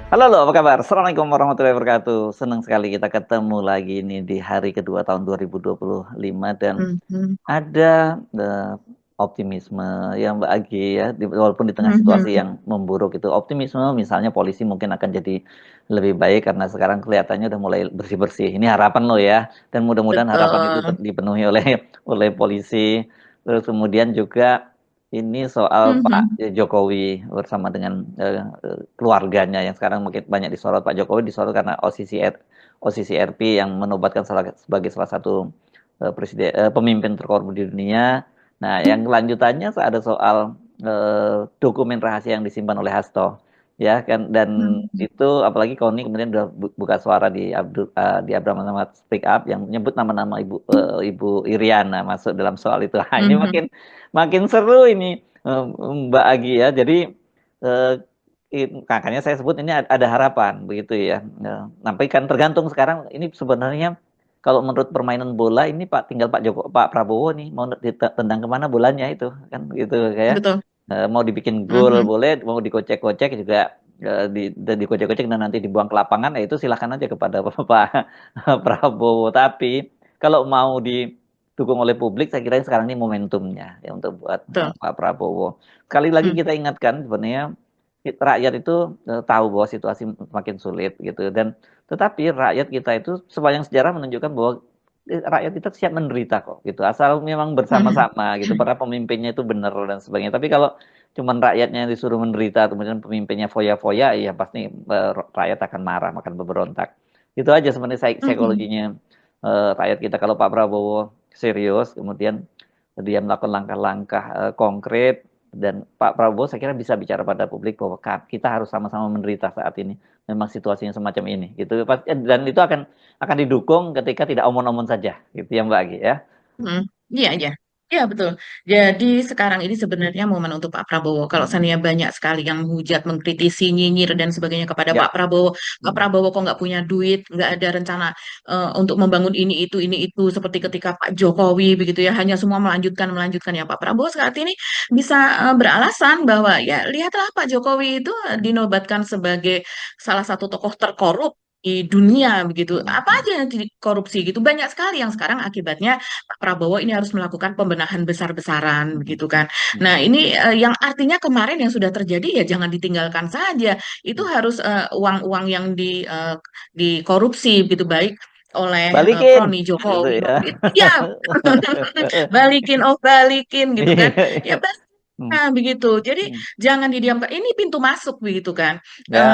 Halo, apa kabar? Assalamualaikum warahmatullahi wabarakatuh. Senang sekali kita ketemu lagi nih di hari kedua tahun 2025 dan Mhm, ada optimisme yang Mbak Agi ya, walaupun di tengah situasi mhm, yang memburuk itu optimisme misalnya polisi mungkin akan jadi lebih baik karena sekarang kelihatannya udah mulai bersih-bersih. Ini harapan lo ya, dan mudah-mudahan harapan itu betul. dipenuhi oleh oleh polisi. Terus kemudian juga ini soal Pak Mhm, Jokowi bersama dengan keluarganya yang sekarang mungkin banyak disorot. Pak Jokowi disorot karena OCCRP yang menobatkan sebagai salah satu pemimpin terkorup di dunia. Nah, yang kelanjutannya ada soal dokumen rahasia yang disimpan oleh Hasto, ya kan, dan mhm, itu apalagi Koni kemudian udah buka suara di Abraham Samad Speak Up yang menyebut nama-nama Ibu Iriana masuk dalam soal itu. Nah, ini mhm, makin makin seru ini, Mbak Agi ya. Jadi eh, makanya saya sebut ini ada harapan begitu ya. Nah, tapi kan tergantung sekarang ini sebenarnya kalau menurut permainan bola ini Pak Prabowo nih mau ditendang kemana bolanya itu kan gitu kayak betul. mau dibikin gol Mhm, boleh, mau dikocek-kocek juga dikocek-kocek dan nanti dibuang ke lapangan ya itu silahkan aja kepada Pak Prabowo. Tapi kalau mau didukung oleh publik, saya kira sekarang ini momentumnya ya untuk buat betul. Pak Prabowo. Sekali lagi Mhm, kita ingatkan sebenarnya rakyat itu tahu bahwa situasi makin sulit gitu dan tetapi rakyat kita itu sepanjang sejarah menunjukkan bahwa rakyat kita siap menderita kok gitu asal memang mhm, bersama-sama gitu para pemimpinnya itu benar dan sebagainya. Tapi kalau cuman rakyatnya yang disuruh menderita kemudian pemimpinnya foya-foya ya pasti rakyat akan marah akan berontak. Itu aja sebenarnya mhm. psikologinya rakyat kita kalau Pak Prabowo serius kemudian dia melakukan langkah-langkah konkret dan Pak Prabowo saya kira bisa bicara pada publik bahwa kita harus sama-sama menderita saat ini. Memang situasinya semacam ini gitu. Dan itu akan didukung ketika tidak omon-omon saja gitu ya Mbak Agi ya. Mhm. Iya, iya. Iya, betul. Jadi sekarang ini sebenarnya momen untuk Pak Prabowo. Kalau Hmm. seandainya banyak sekali yang menghujat, mengkritisi, nyinyir, dan sebagainya kepada Ya. Pak Prabowo. Pak Hmm. Prabowo kok nggak punya duit, nggak ada rencana untuk membangun ini, itu. Seperti ketika Pak Jokowi, begitu ya. Hanya semua melanjutkan, melanjutkan. Ya, Pak Prabowo saat ini bisa beralasan bahwa, ya, lihatlah Pak Jokowi itu dinobatkan sebagai salah satu tokoh terkorup di dunia begitu. Hmm. Apa Hmm. aja yang korupsi gitu. Banyak sekali yang sekarang akibatnya Pak Prabowo ini harus melakukan pembenahan besar-besaran Hmm. begitu kan. Hmm. Nah, ini yang artinya kemarin yang sudah terjadi ya jangan ditinggalkan saja. Itu Hmm. harus uang-uang yang dikorupsi begitu baik oleh Balikin kroni gitu Jokowi ya. maupun ya balikin balikin gitu kan. Ya Iya. Hmm. nah, begitu. Jadi Hmm. jangan didiamkan. Ini pintu masuk begitu kan. Ya.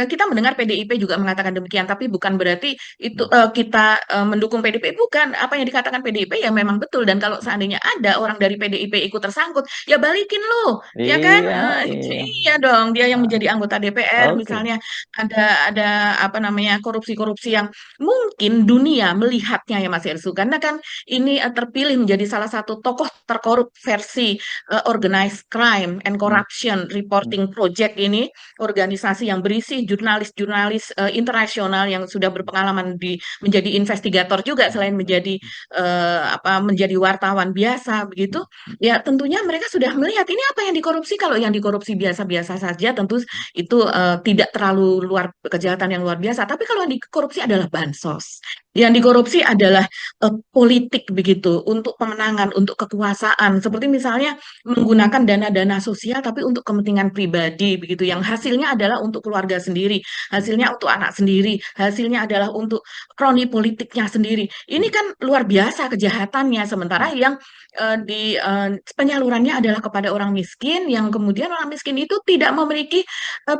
Kita mendengar PDIP juga mengatakan demikian, tapi bukan berarti itu Hmm. kita mendukung PDIP. Bukan. Apa yang dikatakan PDIP ya memang betul. Dan kalau seandainya ada orang dari PDIP ikut tersangkut, ya balikin loh, ya kan? Iya, iya. Iya dong. Dia yang Ah, menjadi anggota DPR, oke. misalnya ada apa namanya korupsi-korupsi yang mungkin dunia melihatnya ya Mas Ersu, karena kan ini terpilih menjadi salah satu tokoh terkorup versi Organized Crime and Hmm. Corruption Hmm. Reporting Project ini, organisasi yang berisi jurnalis-jurnalis internasional yang sudah berpengalaman menjadi investigator juga Hmm. selain menjadi menjadi wartawan biasa begitu. Ya tentunya mereka sudah melihat ini apa yang dikorupsi. Kalau yang dikorupsi biasa-biasa saja tentu itu tidak terlalu luar kejahatan yang luar biasa. Tapi kalau yang dikorupsi adalah bansos, yang dikorupsi adalah politik begitu untuk pemenangan, untuk kekuasaan. Seperti misalnya menggunakan dana-dana sosial tapi untuk kepentingan pribadi begitu yang hasilnya adalah untuk keluarga sendiri, hasilnya untuk anak sendiri, hasilnya adalah untuk kroni politiknya sendiri. Ini kan luar biasa kejahatannya sementara yang penyalurannya adalah kepada orang miskin yang kemudian orang miskin itu tidak memiliki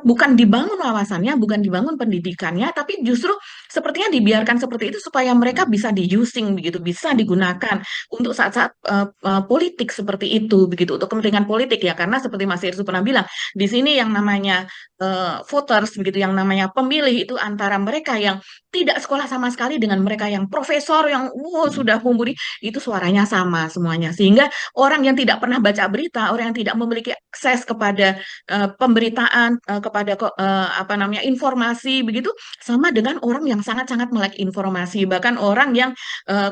bukan dibangun wawasannya, bukan dibangun pendidikannya, tapi justru sepertinya dibiarkan seperti itu supaya mereka bisa di-using begitu, bisa digunakan untuk saat-saat politik seperti itu begitu untuk kepentingan politik ya karena seperti Mas Irsu pernah bilang di sini yang namanya voters begitu yang namanya pemilih itu antara mereka yang tidak sekolah sama sekali dengan mereka yang profesor yang sudah mumpuni itu suaranya sama semuanya sehingga orang yang tidak pernah baca berita orang yang tidak memiliki akses kepada pemberitaan kepada apa namanya informasi begitu sama dengan orang yang sangat-sangat melek informasi bahkan orang yang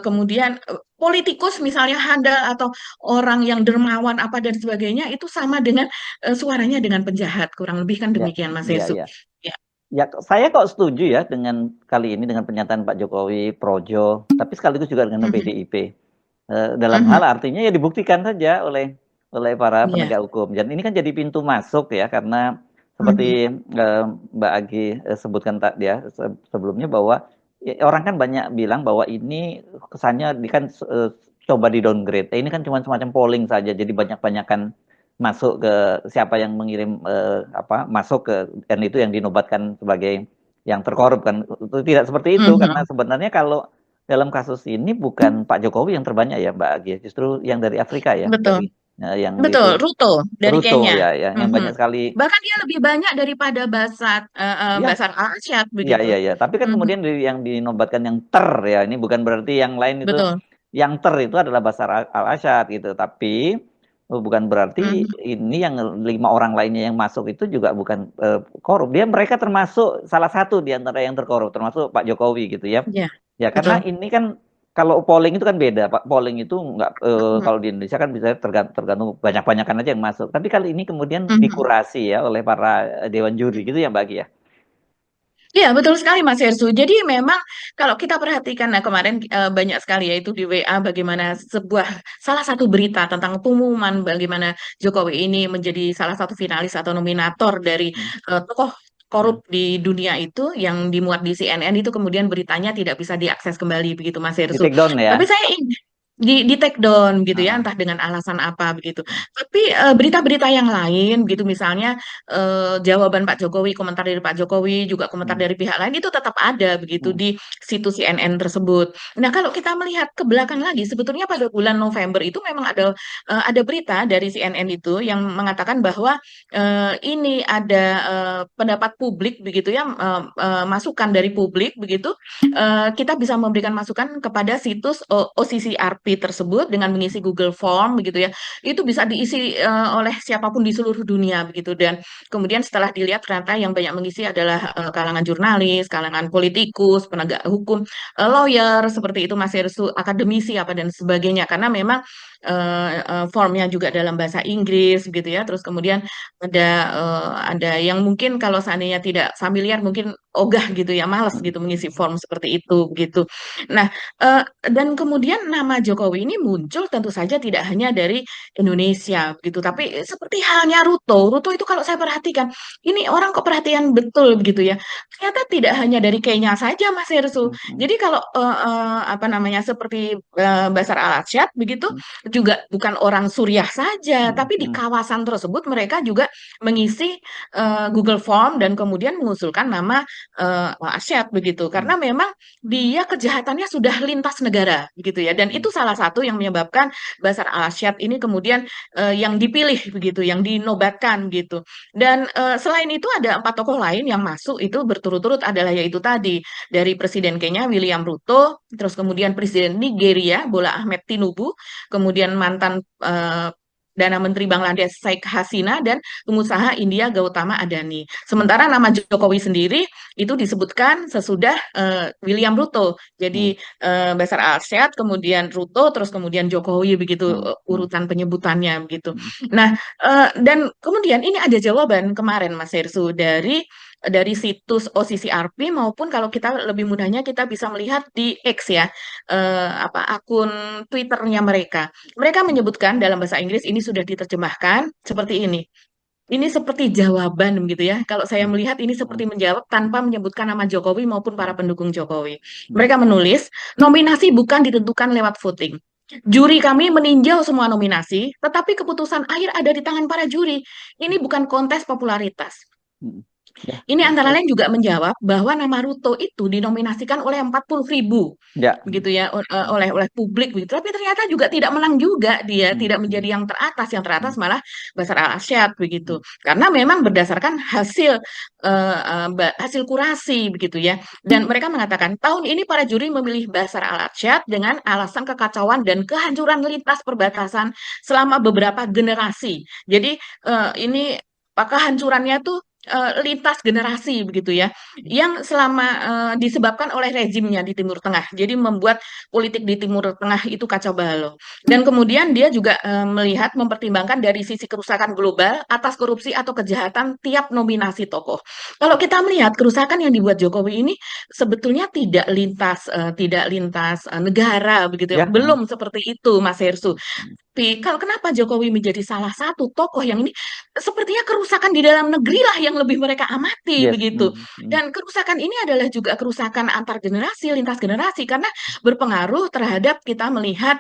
kemudian politikus misalnya handal atau orang yang dermawan apa dan sebagainya itu sama dengan suaranya dengan penjahat kurang lebih kan Ya, demikian Mas iya, Yesu. iya. Ya, saya kok setuju ya dengan kali ini dengan pernyataan Pak Jokowi projo, tapi sekaligus juga dengan Mhm, PDIP. Dalam hal mhm, artinya ya dibuktikan saja oleh para iya, penegak hukum. Dan ini kan jadi pintu masuk ya karena mhm, seperti Mbak Agi sebutkan tadi ya sebelumnya bahwa ya, orang kan banyak bilang bahwa ini kesannya di kan coba di downgrade. Ini kan cuma semacam polling saja, jadi banyak-banyakan masuk ke siapa yang mengirim apa masuk ke dan itu yang dinobatkan sebagai yang terkorup kan. Itu tidak seperti itu karena mhm. sebenarnya kalau dalam kasus ini bukan Pak Jokowi yang terbanyak ya Mbak Agi, justru yang dari Afrika ya, Betul, dari yang betul. itu Ruto dari Ruto Kenya. ya, yang Mhm. banyak sekali. Bahkan dia lebih banyak daripada Iya, Basar Al-Asyad iya, begitu. iya, iya. Tapi kan Mhm, kemudian yang dinobatkan yang ter ya, ini bukan berarti yang lain itu betul. yang ter itu adalah Bashar al-Assad gitu. Tapi bukan berarti Mhm. ini yang 5 orang lainnya yang masuk itu juga bukan korup. Mereka termasuk salah satu di antara yang terkorup, termasuk Pak Jokowi gitu ya. Iya, Ya karena betul. ini kan kalau polling itu kan beda, Pak. Polling itu nggak Mhm, kalau di Indonesia kan bisa tergantung banyak-banyakan aja yang masuk. Tapi kali ini kemudian mhm. dikurasi ya oleh para dewan juri gitu ya Mbak Gia. Iya, betul sekali Mas Hersu. Jadi memang kalau kita perhatikan, nah kemarin banyak sekali ya itu di WA bagaimana salah satu berita tentang pengumuman bagaimana Jokowi ini menjadi salah satu finalis atau nominator dari Hmm, tokoh korup hmm, di dunia itu yang dimuat di CNN itu kemudian beritanya tidak bisa diakses kembali begitu Mas di Hersu. take down Tapi ya. saya di take down gitu ya, Ah, entah dengan alasan apa begitu. ah, Tapi berita-berita yang lain gitu misalnya jawaban Pak Jokowi, komentar dari Pak Jokowi, juga komentar hmm, dari pihak lain itu tetap ada begitu hmm, di situs CNN tersebut. Nah, kalau kita melihat ke belakang lagi, sebetulnya pada bulan November itu memang ada berita dari CNN itu yang mengatakan bahwa ini ada pendapat publik begitu ya, masukan dari publik begitu. Kita bisa memberikan masukan kepada situs OCCRP tersebut dengan mengisi Google Form begitu ya. Itu bisa diisi oleh siapapun di seluruh dunia begitu dan kemudian setelah dilihat ternyata yang banyak mengisi adalah kalangan jurnalis, kalangan politikus, penegak hukum, lawyer seperti itu Mas Hersу, akademisi apa dan sebagainya karena memang formnya juga dalam bahasa Inggris gitu ya. Terus kemudian ada yang mungkin kalau seandainya tidak familiar mungkin ogah gitu ya, malas hmm, gitu mengisi form seperti itu gitu. Nah, dan kemudian nama Jokowi ini muncul tentu saja tidak hanya dari Indonesia gitu, tapi seperti halnya Ruto. Ruto itu kalau saya perhatikan, ini orang kok perhatian betul begitu ya. Ternyata tidak hanya dari Kenya saja Mas Hersu. hmm, hmm, Jadi kalau apa namanya seperti Basar Al-Asyad begitu hmm, juga bukan orang Suriah saja, hmm, tapi di hmm, kawasan tersebut mereka juga mengisi Google Form dan kemudian mengusulkan nama Asyad begitu. hmm, Karena memang dia kejahatannya sudah lintas negara begitu ya. Dan hmm, itu salah satu yang menyebabkan Basar Al-Asyad ini kemudian yang dipilih begitu, yang dinobatkan gitu. Dan selain itu ada 4 tokoh lain yang masuk itu berturut-turut adalah yaitu tadi dari Presiden Kenya William Ruto, terus kemudian Presiden Nigeria Bola Ahmed Tinubu, kemudian mantan Perdana Menteri Bangladesh Sheikh Hasina dan pengusaha India Gautama Adani. hmm, Sementara nama Jokowi sendiri itu disebutkan sesudah William Ruto. hmm, Jadi Basar Al-Syed, kemudian Ruto, terus kemudian Jokowi begitu hmm, hmm, urutan penyebutannya begitu. hmm, Nah, dan kemudian ini ada jawaban kemarin Mas Hersu dari situs OCCRP maupun kalau kita lebih mudahnya kita bisa melihat di X ya, apa akun Twitternya mereka. Mereka menyebutkan dalam bahasa Inggris ini sudah diterjemahkan seperti ini. Ini seperti jawaban gitu ya. Kalau saya hmm, melihat ini hmm, seperti menjawab tanpa menyebutkan nama Jokowi maupun para pendukung Jokowi. hmm, Mereka menulis, nominasi bukan ditentukan lewat voting. Juri kami meninjau semua nominasi, tetapi keputusan akhir ada di tangan para juri. Ini bukan kontes popularitas. hmm. Ya, Ini antara baik. lain juga menjawab bahwa nama Ruto itu dinominasikan oleh 40.000 Ya, begitu ya oleh publik begitu. Tapi ternyata juga tidak menang juga dia, hmm, tidak hmm, menjadi yang teratas hmm, malah Basar Al-Asyad hmm, begitu. Karena memang berdasarkan hasil kurasi begitu ya. Dan mereka mengatakan tahun ini para juri memilih Basar Al-Asyad dengan alasan kekacauan dan kehancuran lintas perbatasan selama beberapa generasi. Jadi ini kehancurannya tuh lintas generasi begitu ya, yang selama disebabkan oleh rezimnya di Timur Tengah. Jadi membuat politik di Timur Tengah itu kacau balau. Dan kemudian dia juga melihat mempertimbangkan dari sisi kerusakan global atas korupsi atau kejahatan tiap nominasi tokoh. Kalau kita melihat kerusakan yang dibuat Jokowi ini sebetulnya tidak lintas negara begitu ya. Ya. Belum seperti itu Mas Hersu. Tapi kalau kenapa Jokowi menjadi salah satu tokoh yang ini sepertinya kerusakan di dalam negeri lah yang lebih mereka amati Yes. begitu. Dan kerusakan ini adalah juga kerusakan antar generasi, lintas generasi karena berpengaruh terhadap kita melihat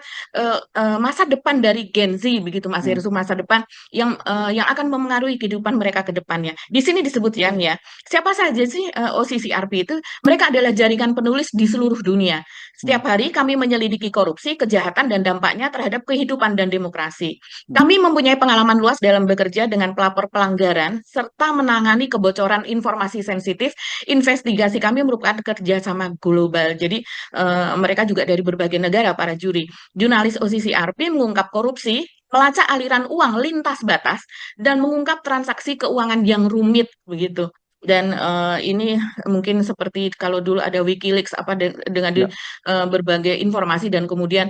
masa depan dari Gen Z begitu Mas Hersum, masa depan yang akan memengaruhi kehidupan mereka ke depannya. Di sini disebutkan ya, siapa saja sih OCCRP itu? Mereka adalah jaringan penulis di seluruh dunia. Setiap hari kami menyelidiki korupsi, kejahatan, dan dampaknya terhadap kehidupan dan demokrasi. Kami mempunyai pengalaman luas dalam bekerja dengan pelapor pelanggaran, serta menangani kebocoran informasi sensitif. Investigasi kami merupakan kerjasama global. Jadi, mereka juga dari berbagai negara, para juri. Jurnalis OCCRP mengungkap korupsi, melacak aliran uang lintas batas, dan mengungkap transaksi keuangan yang rumit, begitu. Dan ini mungkin seperti kalau dulu ada WikiLeaks apa dengan Ya. berbagai informasi dan kemudian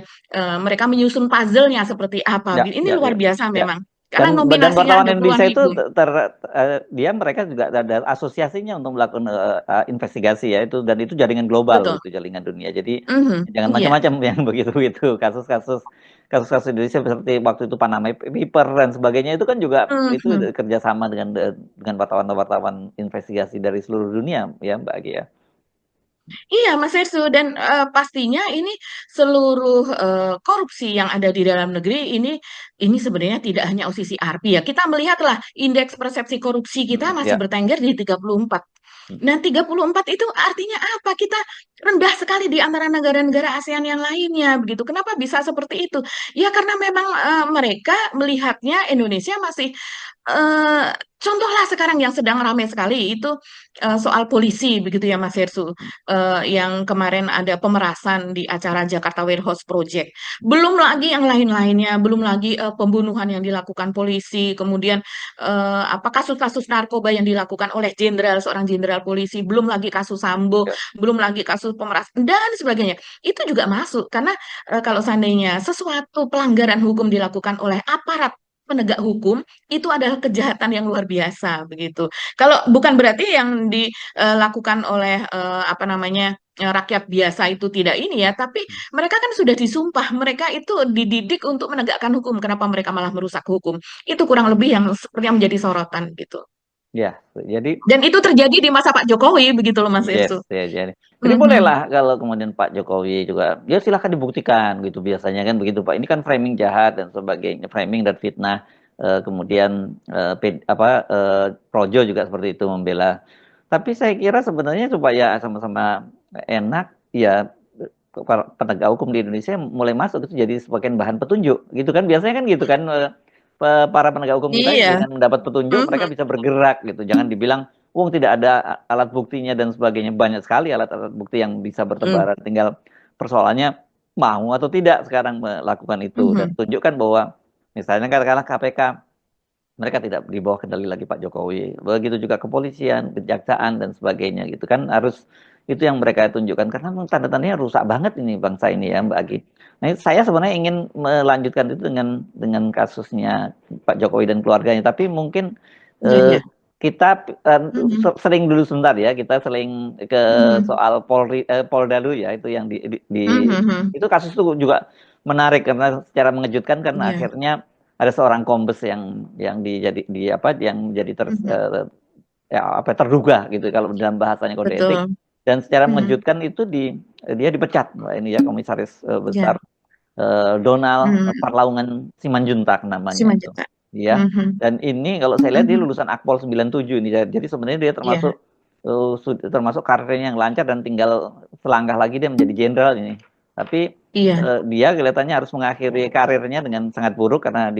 mereka menyusun puzzle-nya seperti apa. Ya, Ini ya, luar ya, biasa ya. memang. Karena Dan nominasinya wartawan ada puluhan Indonesia itu ribu. dia mereka juga ada asosiasinya untuk melakukan investigasi ya itu dan itu jaringan global Betul. itu jaringan dunia. Jadi Mhm. jangan Iya. macam-macam yang begitu kasus-kasus Indonesia seperti waktu itu Panama Paper dan sebagainya itu kan juga itu Mhm. kerjasama dengan wartawan-wartawan investigasi dari seluruh dunia ya Mbak Gia. Iya, Mas Hersu, dan pastinya ini seluruh korupsi yang ada di dalam negeri ini sebenarnya tidak hanya OCCRP ya. Kita melihatlah indeks persepsi korupsi kita masih Ya. bertengger di 34. Nah, 34 itu artinya apa? Kita rendah sekali di antara negara-negara ASEAN yang lainnya, begitu. Kenapa bisa seperti itu? Ya karena memang mereka melihatnya Indonesia masih eh, contohlah sekarang yang sedang ramai sekali itu soal polisi, begitu ya Mas Hersu, yang kemarin ada pemerasan di acara Jakarta Warehouse Project. Belum lagi yang lain-lainnya, belum lagi pembunuhan yang dilakukan polisi, kemudian apa kasus-kasus narkoba yang dilakukan oleh seorang jenderal polisi, belum lagi kasus Sambo, Ya. belum lagi kasus pemerasan dan sebagainya. Itu juga masuk karena kalau seandainya sesuatu pelanggaran hukum dilakukan oleh aparat penegak hukum itu adalah kejahatan yang luar biasa begitu. Kalau bukan berarti yang dilakukan oleh apa namanya rakyat biasa itu tidak ini ya, tapi mereka kan sudah disumpah, mereka itu dididik untuk menegakkan hukum. Kenapa mereka malah merusak hukum? Itu kurang lebih yang seperti yang menjadi sorotan gitu. Ya, jadi Dan itu terjadi di masa Pak Jokowi begitu loh Mas yes, Irsu. ya jadi. Jadi Mhm. bolehlah kalau kemudian Pak Jokowi juga, ya silahkan dibuktikan gitu biasanya kan begitu Pak. Ini kan framing jahat dan sebagainya, framing dan fitnah. Kemudian Projo juga seperti itu membela. Tapi saya kira sebenarnya supaya sama-sama enak, ya para penegak hukum di Indonesia mulai masuk itu jadi sebagian bahan petunjuk, gitu kan? Biasanya kan gitu kan, para penegak hukum kita Iya. dengan mendapat petunjuk mereka Mhm. bisa bergerak gitu. Jangan dibilang wong tidak ada alat buktinya dan sebagainya. Banyak sekali alat-alat bukti yang bisa Mhm. bertebaran. Tinggal persoalannya mau atau tidak sekarang melakukan itu. Dan Mhm. tunjukkan bahwa misalnya katakanlah KPK, mereka tidak di bawah kendali lagi Pak Jokowi. Begitu juga kepolisian, kejaksaan, dan sebagainya gitu kan. Harus itu yang mereka tunjukkan. Karena tanda-tandanya rusak banget ini bangsa ini ya Mbak Agi. Nah, saya sebenarnya ingin melanjutkan itu dengan kasusnya Pak Jokowi dan keluarganya. Tapi mungkin Iya, eh, iya. kita Mhm. sering dulu sebentar ya. Kita sering ke Mhm. soal Polda dulu ya. Itu yang Mhm. itu kasus itu juga menarik karena secara mengejutkan karena Iya. akhirnya ada seorang kombes yang yang jadi Mhm. ya apa terduga gitu kalau dalam bahasanya kode etik Betul. dan secara Mhm. mengejutkan itu dia dipecat Mbak ini ya komisaris Iya. besar Donald Mhm. Parlaungan Simanjuntak namanya itu. Simanjuntak. Ya. Mhm. Dan ini kalau saya lihat dia Mhm. lulusan Akpol 97 ini. Jadi sebenarnya dia Iya. termasuk karirnya yang lancar dan tinggal selangkah lagi dia menjadi jenderal ini. Tapi Iya. dia kelihatannya harus mengakhiri karirnya dengan sangat buruk karena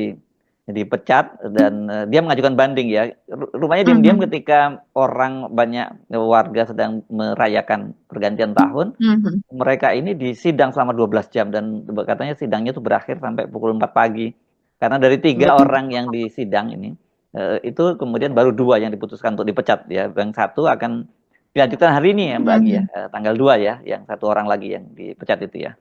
dipecat dan dia mengajukan banding ya. Rupanya diam-diam Mhm. ketika orang banyak warga sedang merayakan pergantian tahun, Mhm. mereka ini disidang selama 12 jam dan katanya sidangnya itu berakhir sampai pukul 4 pagi. Karena dari 3 Betul. orang yang disidang ini, Itu kemudian baru 2 yang diputuskan untuk dipecat ya. Yang satu akan dilanjutkan hari ini ya Mbak Agi ya, Mhm. tanggal 2 ya, yang satu orang lagi yang dipecat itu ya.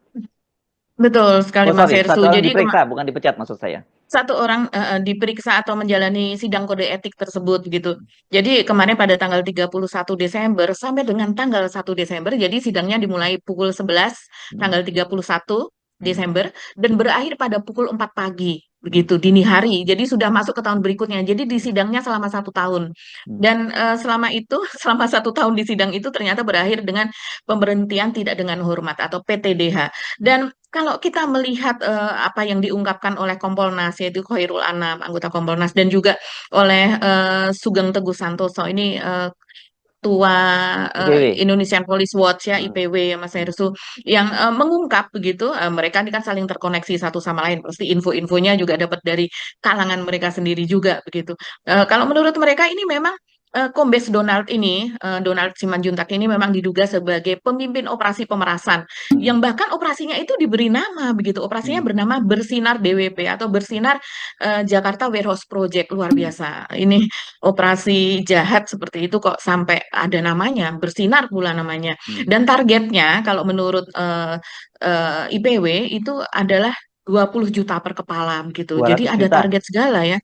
Betul sekali Oh Mas sorry, Hersu. satu orang Jadi diperiksa bukan dipecat maksud saya. satu orang diperiksa atau menjalani sidang kode etik tersebut gitu. Jadi kemarin pada tanggal 31 Desember sampai dengan tanggal 1 Desember, jadi sidangnya dimulai pukul 11 Hmm, tanggal 31 hmm, Desember dan berakhir pada pukul 4 pagi hmm, begitu dini hari. Jadi sudah masuk ke tahun berikutnya. Jadi di hmm, sidangnya selama 1 tahun. hmm, Dan selama itu, selama 1 tahun di sidang itu ternyata berakhir dengan pemberhentian tidak dengan hormat atau PTDH. Dan kalau kita melihat apa yang diungkapkan oleh Kompolnas, yaitu Khairul Anam, anggota Kompolnas, dan juga oleh Sugeng Teguh Santoso, ini Ketua IPW. Indonesian Police Watch ya, Hmm, IPW ya Mas hmm, Hersu, yang mengungkap begitu, mereka ini kan saling terkoneksi satu sama lain, pasti info-infonya juga dapat dari kalangan mereka sendiri juga begitu. Kalau menurut mereka ini memang Kombes Donald ini, Donald Simanjuntak ini memang diduga sebagai pemimpin operasi pemerasan, hmm, yang bahkan operasinya itu diberi nama begitu, operasinya hmm, bernama Bersinar DWP atau Bersinar Jakarta Warehouse Project, luar hmm, biasa. Ini operasi jahat seperti itu kok sampai ada namanya, bersinar pula namanya. hmm. Dan targetnya kalau menurut IPW itu adalah 20 juta per kepala gitu. Jadi 200 ada juta. target segala ya.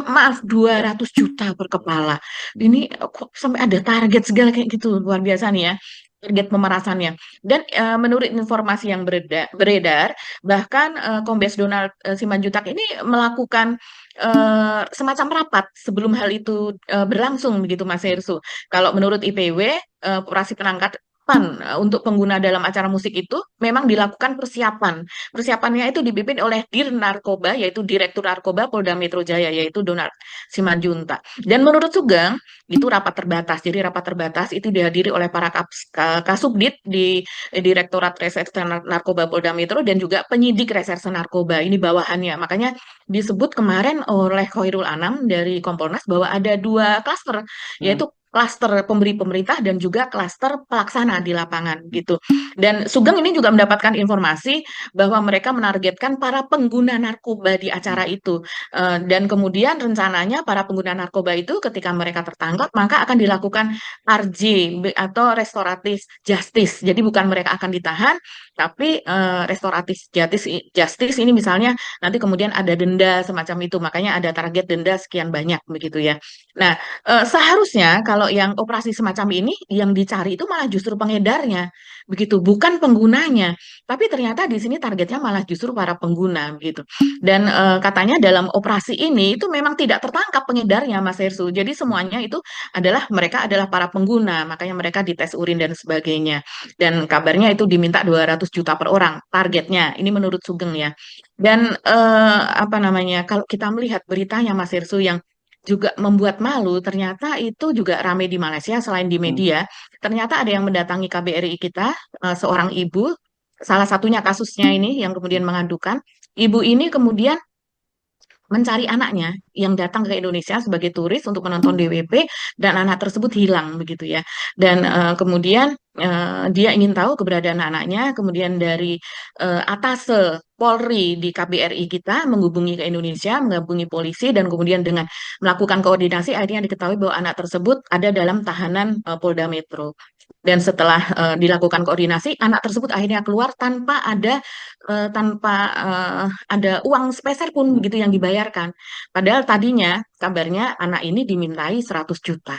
Maaf, Ya. 200 juta per Ya. kepala. Hmm, Ini kok sampai ada target segala kayak gitu. Luar biasa nih ya. Target pemerasannya. Dan menurut informasi yang beredar, bahkan Kombes Donald Simanjuntak ini melakukan semacam rapat sebelum hal itu berlangsung begitu Mas hmm, Hersu. Kalau menurut IPW, operasi penangkapan untuk pengguna dalam acara musik itu memang dilakukan persiapan. Persiapannya itu dipimpin oleh Dir Narkoba, yaitu Direktur Narkoba Polda Metro Jaya, yaitu Donald Simanjuntak. Dan menurut Sugeng, itu rapat terbatas. Jadi rapat terbatas itu dihadiri oleh para Kasubdit di Direktorat Reserse Narkoba Polda Metro dan juga penyidik Reserse Narkoba. Ini bawahannya. Makanya disebut kemarin oleh Khairul Anam dari Kompolnas bahwa ada 2 klaster, hmm, yaitu klaster pemberi pemerintah dan juga klaster pelaksana di lapangan gitu. Dan Sugeng ini juga mendapatkan informasi bahwa mereka menargetkan para pengguna narkoba di hmm, acara itu. Dan kemudian rencananya para pengguna narkoba itu ketika mereka tertangkap maka akan dilakukan RJ atau restoratif justice. Jadi bukan mereka akan ditahan, tapi restoratif justice ini misalnya nanti kemudian ada denda semacam itu, makanya ada target denda sekian banyak begitu ya. Nah, seharusnya kalau yang operasi semacam ini yang dicari itu malah justru pengedarnya, begitu, bukan penggunanya. Tapi ternyata di sini targetnya malah justru para pengguna begitu. Dan katanya dalam operasi ini itu memang tidak tertangkap pengedarnya, Mas Hersu. Jadi semuanya itu adalah mereka adalah para pengguna, makanya mereka dites urin dan sebagainya. Dan kabarnya itu diminta 200 juta per orang targetnya. Ini menurut Sugeng ya. Dan apa namanya, kalau kita melihat beritanya Mas Hirsu yang juga membuat malu, ternyata itu juga ramai di Malaysia selain di hmm, media. Ternyata ada yang mendatangi KBRI kita, seorang ibu, salah satunya kasusnya ini yang kemudian mengadukan. Ibu ini kemudian mencari anaknya yang datang ke Indonesia sebagai turis untuk menonton DWP dan anak tersebut hilang begitu ya. Dan kemudian dia ingin tahu keberadaan anaknya, kemudian dari atase Polri di KBRI kita menghubungi ke Indonesia, menghubungi polisi dan kemudian dengan melakukan koordinasi akhirnya diketahui bahwa anak tersebut ada dalam tahanan Polda Metro. Dan setelah dilakukan koordinasi, anak tersebut akhirnya keluar tanpa ada uang sepeser pun hmm, begitu yang dibayarkan. Padahal tadinya kabarnya anak ini dimintai 100 juta.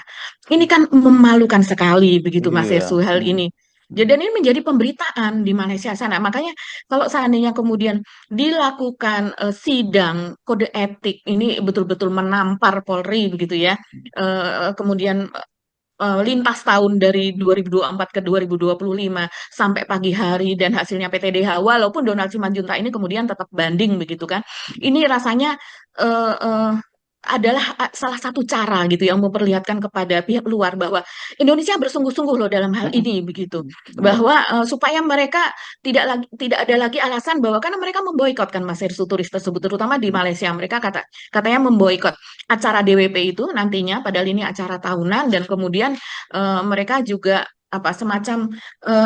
Ini kan memalukan sekali begitu Mas iya. Yesu hal Hmm, ini. hmm, Jadi ini menjadi pemberitaan di Malaysia sana. Makanya kalau seandainya kemudian dilakukan sidang kode etik ini betul-betul menampar Polri begitu ya. Kemudian lintas tahun dari 2024 ke 2025 sampai pagi hari dan hasilnya PTDH walaupun Donald Simanjuntak ini kemudian tetap banding begitu kan. Ini rasanya eh, eh, adalah salah satu cara gitu yang memperlihatkan kepada pihak luar bahwa Indonesia bersungguh-sungguh loh dalam hal hmm, ini begitu. hmm, iya. Bahwa supaya mereka tidak ada lagi alasan bahwa karena mereka memboikot kan Mas Hersu turis tersebut terutama di Hmm, Malaysia mereka katanya memboikot acara DWP itu nantinya padahal ini acara tahunan dan kemudian mereka juga apa semacam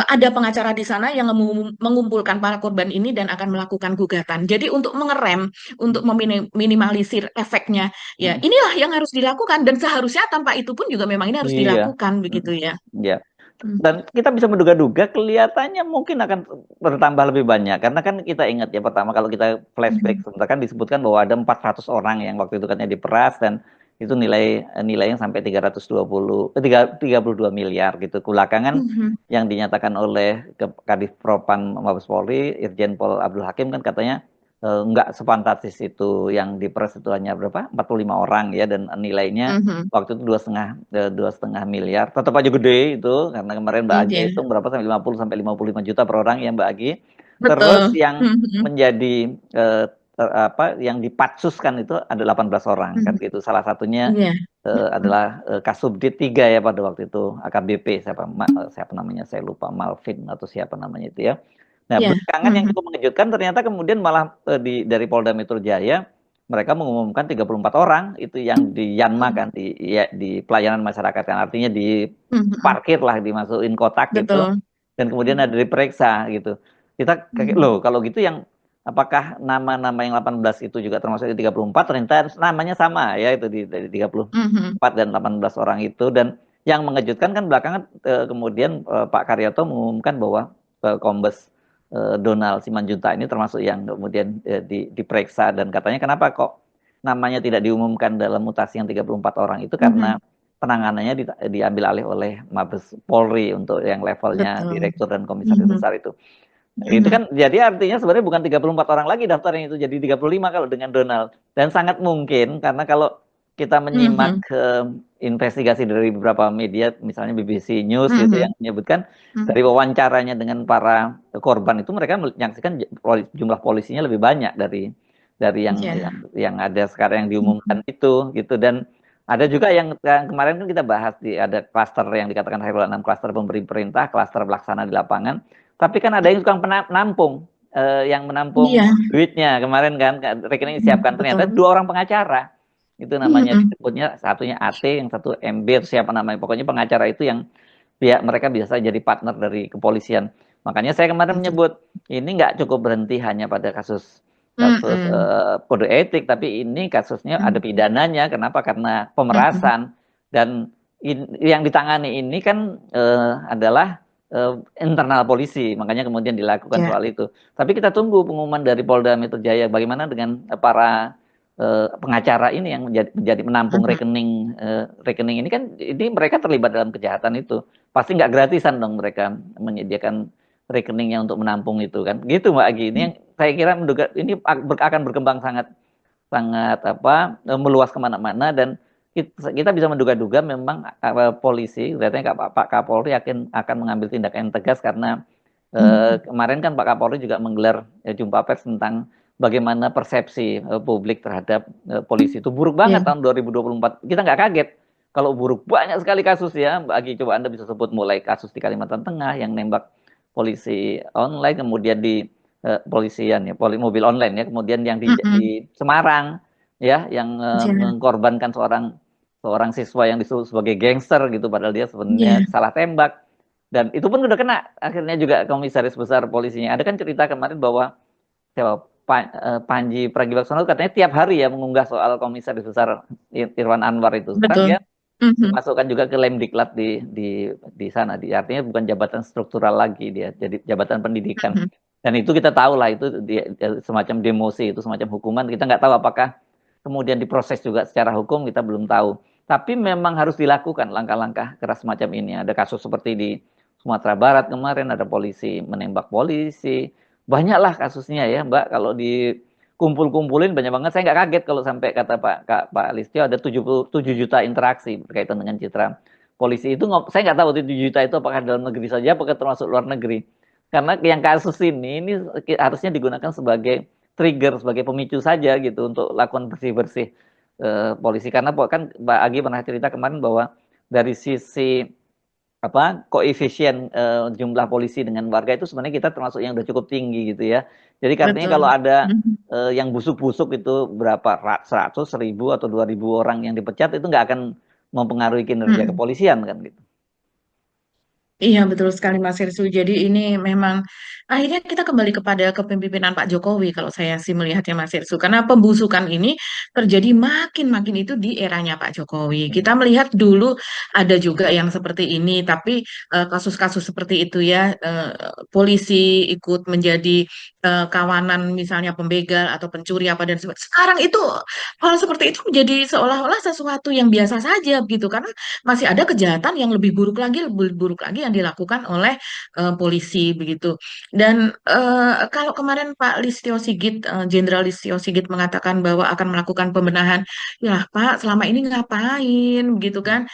ada pengacara di sana yang mengumpulkan para korban ini dan akan melakukan gugatan. Jadi untuk mengerem, untuk meminimalisir efeknya, ya Mm. inilah yang harus dilakukan dan seharusnya tanpa itu pun juga memang ini harus Iya. dilakukan Mm. begitu ya. Ya. Hmm. Dan kita bisa menduga-duga kelihatannya mungkin akan bertambah lebih banyak. Karena kan kita ingat ya pertama kalau kita flashback Mhm. sebentar kan disebutkan bahwa ada 400 orang yang waktu itu katanya diperas dan itu nilainya sampai 32 miliar gitu. Belakangan Mhm. yang dinyatakan oleh Kadif Propam Mabes Polri Irjen Pol Abdul Hakim kan katanya nggak sefantastis itu yang diperas itu hanya berapa 45 orang ya dan nilainya Mhm. waktu itu 2,5 miliar tetap aja gede itu karena kemarin Mbak Agi Iya, hitung berapa sampai 55 juta per orang ya Mbak Agi. Terus betul. yang Mhm. menjadi yang dipatsuskan itu ada 18 orang kan Mhm. gitu. Salah satunya Iya. Mhm. adalah Kasubdit 3 ya pada waktu itu AKBP siapa namanya saya lupa Malvin atau siapa namanya itu ya. Nah, Iya. belakangan yang Mhm. cukup mengejutkan ternyata kemudian malah dari Polda Metro Jaya mereka mengumumkan 34 orang itu yang di Yanma kan di pelayanan masyarakat kan artinya di Mhm. parkir lah dimasukin kotak gitu Betul. dan kemudian ada diperiksa gitu. Kita kayak Mhm. loh kalau gitu yang apakah nama-nama yang 18 itu juga termasuk di 34 ternyata namanya sama ya itu di tiga puluh Mhm. empat dan 18 orang itu dan yang mengejutkan kan belakangan kemudian Pak Karyoto mengumumkan bahwa Kombes Donald Simanjuntak ini termasuk yang kemudian diperiksa dan katanya kenapa kok namanya tidak diumumkan dalam mutasi yang 34 orang itu karena Mhm. penanganannya diambil alih oleh Mabes Polri untuk yang levelnya Betul. direktur dan komisaris Mhm. besar itu. Itu Mhm. kan jadi artinya sebenarnya bukan 34 orang lagi daftarnya itu jadi 35 kalau dengan Donald. Dan sangat mungkin karena kalau kita menyimak Mhm. investigasi dari beberapa media misalnya BBC News gitu yang Mhm. menyebutkan Mhm. dari wawancaranya dengan para korban itu mereka menyaksikan jumlah polisinya lebih banyak dari Iya. yang ada sekarang yang Mhm. diumumkan itu gitu dan ada juga yang kemarin kan kita bahas ada klaster yang dikatakan Hairul Anam klaster pemberi perintah, klaster pelaksana di lapangan. Tapi kan ada yang tukang penampung, yang menampung Iya. duitnya kemarin kan, rekening Mhm. disiapkan ternyata Betul. 2 orang pengacara. Itu namanya Mhm. disebutnya satunya AT, yang satu MB atau siapa namanya. Pokoknya pengacara itu yang mereka bisa jadi partner dari kepolisian. Makanya saya kemarin Betul. menyebut ini nggak cukup berhenti hanya pada kasus kasus Mhm. kode etik, tapi ini kasusnya ada Mhm. pidananya. Kenapa? Karena Mhm. pemerasan dan yang ditangani ini kan adalah internal polisi, makanya kemudian dilakukan Ya. soal itu. Tapi kita tunggu pengumuman dari Polda Metro Jaya bagaimana dengan para pengacara ini yang menjadi menampung Mhm. rekening ini kan ini mereka terlibat dalam kejahatan itu. Pasti nggak gratisan dong mereka menyediakan rekeningnya untuk menampung itu kan. Gitu Mbak Agi. Ini yang saya kira menduga ini akan berkembang sangat sangat meluas kemana-mana dan kita bisa menduga-duga memang polisi, katanya Pak Kapolri akan mengambil tindakan yang tegas karena Mhm. kemarin kan Pak Kapolri juga menggelar jumpa pers tentang bagaimana persepsi publik terhadap polisi itu buruk Ya. banget tahun 2024. Kita nggak kaget kalau buruk banyak sekali kasus ya. Mbak Agi coba Anda bisa sebut mulai kasus di Kalimantan Tengah yang nembak polisi online, kemudian di polisian ya, mobil online ya, kemudian yang Mhm. di Semarang ya, yang Ya. mengorbankan seorang seorang siswa yang disebut sebagai gangster gitu, padahal dia sebenarnya Ya. salah tembak. Dan itu pun udah kena akhirnya juga komisaris besar polisinya. Ada kan cerita kemarin bahwa siapa Panji Pragiwaksono katanya tiap hari ya mengunggah soal komisaris besar Irwan Anwar itu. Sekarang Betul. dia Mhm. dimasukkan juga ke Lemdiklat di sana. Artinya bukan jabatan struktural lagi dia, jadi jabatan pendidikan. Mhm. Dan itu kita tahu lah itu semacam demosi, itu semacam hukuman. Kita nggak tahu apakah kemudian diproses juga secara hukum, kita belum tahu. Tapi memang harus dilakukan langkah-langkah keras semacam ini. Ada kasus seperti di Sumatera Barat kemarin, ada polisi menembak polisi. Banyaklah kasusnya ya Mbak, kalau dikumpul-kumpulin banyak banget. Saya nggak kaget kalau sampai kata Pak Listio ada 77 juta interaksi berkaitan dengan citra polisi itu. Saya nggak tahu 7 juta itu apakah dalam negeri saja, apakah termasuk luar negeri. Karena yang kasus ini harusnya digunakan sebagai trigger, sebagai pemicu saja gitu untuk lakukan bersih-bersih polisi. Karena kan Mbak Agi pernah cerita kemarin bahwa dari sisi koefisien jumlah polisi dengan warga itu sebenarnya kita termasuk yang udah cukup tinggi gitu ya. Jadi artinya kalau Betul. ada Mhm. yang busuk-busuk itu berapa 100, 1000 atau 2000 orang yang dipecat itu nggak akan mempengaruhi kinerja Mhm. kepolisian kan gitu. Iya, betul sekali Mas Hirsu. Jadi ini memang akhirnya kita kembali kepada kepemimpinan Pak Jokowi kalau saya sih melihatnya Mas Hirsu. Karena pembusukan ini terjadi makin-makin itu di eranya Pak Jokowi. Kita Hmm. melihat dulu ada juga yang seperti ini, tapi kasus-kasus seperti itu ya, polisi ikut menjadi kawanan misalnya pembegal atau pencuri apa dan sebagainya. Sekarang itu hal seperti itu menjadi seolah-olah sesuatu yang biasa saja gitu. Karena masih ada kejahatan yang lebih buruk lagi yang dilakukan oleh polisi begitu. Dan kalau kemarin Pak Listio Sigit, Jenderal Listio Sigit mengatakan bahwa akan melakukan pembenahan, ya Pak, selama ini ngapain begitu kan?